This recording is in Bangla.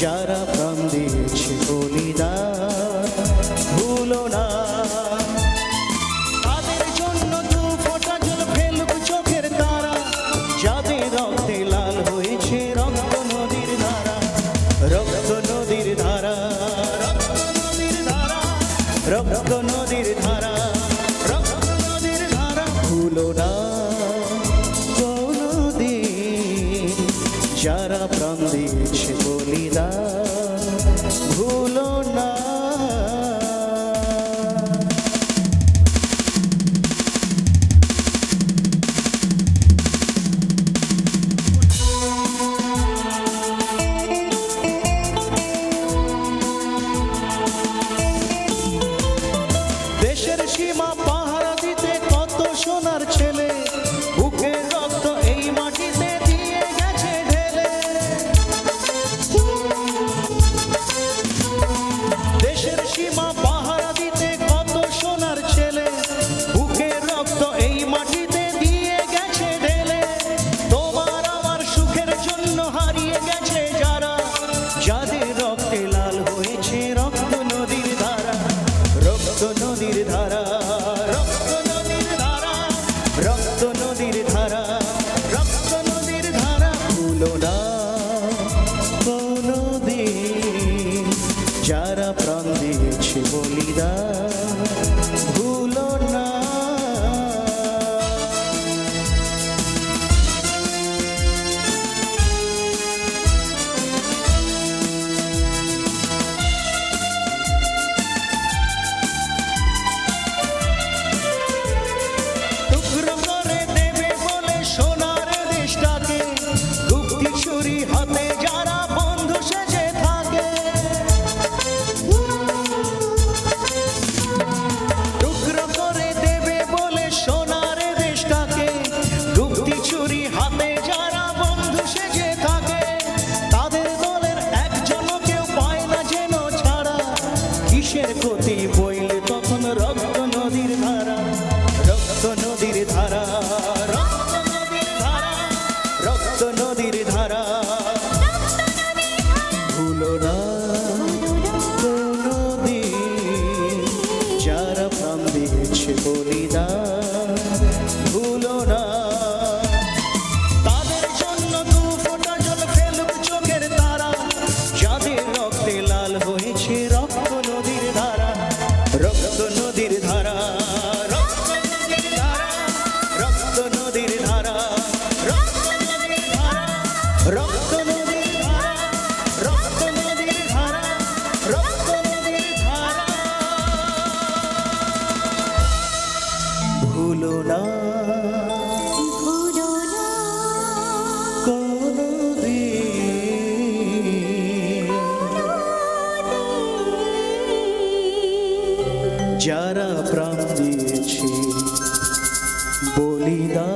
যারা প্রাণ দিয়েছে বলিদান ভুলো না। তাদের জন্য দু ফোঁটা জল ফেলুক চোখের তারা, যাদের রক্তে লাল হয়েছে রক্ত নদীর ধারা, রক্ত নদীর ধারা, রক্ত নদীর ধারা, রক্ত নদীর ধারা, রক্ত নদীর ধারা ভুলো না কোনদিন। যারা প্রাণ দিয়েছে বলিদান ভুলো না। দেশের সীমা পাহারা দিতে কত সোনার ছেলে বুকের রক্ত এই মাটিতে দিয়ে গেছে ঢেলে। দেশের সীমা পাহারা দিতে কত সোনার ছেলে বুকের রক্ত এই মাটিতে দিয়ে গেছে ঢেলে। তোমার আমার সুখের জন্য হারিয়ে গেছে যারা, যাদের রক্তে লাল হয়েছে রক্ত নদীর ধারা, রক্ত নদীর ধারা, রক্ত নদীর ধারা, রক্ত নদীর ধারা, রক্ত নদীর ধারা ভুলো না কোনদিন। যারা প্রাণ দিয়েছে বলিদান ভুলো না। টুকরো করে দেবে বলে সোনার দেশটাকে, গুপ্তি ছুরি হাতে যারা বন্ধু সেজে থাকে। টুকরো করে দেবে বলে সোনার দেশটাকে, গুপ্তি ছুরি হাতে যারা বন্ধু সেজে থাকে। তাদের দলের একজনও কেউ পায় না যেন ছাড়া, কিসের ক্ষতি বইলে তখন রক্ত নদীর ধারা, রক্ত নদীর ধারা, রক্ত নদীর ধারা, রক্ত নদীর ধারা ভুলো না কোনদিন। যারা প্রাণ দিয়েছে বলিদান ভুলো না। তাদের জন্য দু ফোঁটা জল ফেলুক চোখের তারা, যাদের রক্তে লাল হয়েছে রক্ত নদীর ধারা, রক্ত নদীর ধারা, রক্ত নদীর ধারা, রক্ত নদীর ধারা, রক্ত নদীর ধারা, রক্ত নদীর ধারা, রক্ত নদীর ধারা, রক্ত নদীর ধারা ভুলো না ভুলো না কোনদিন। যারা প্রাণ দিয়েছে বলিদান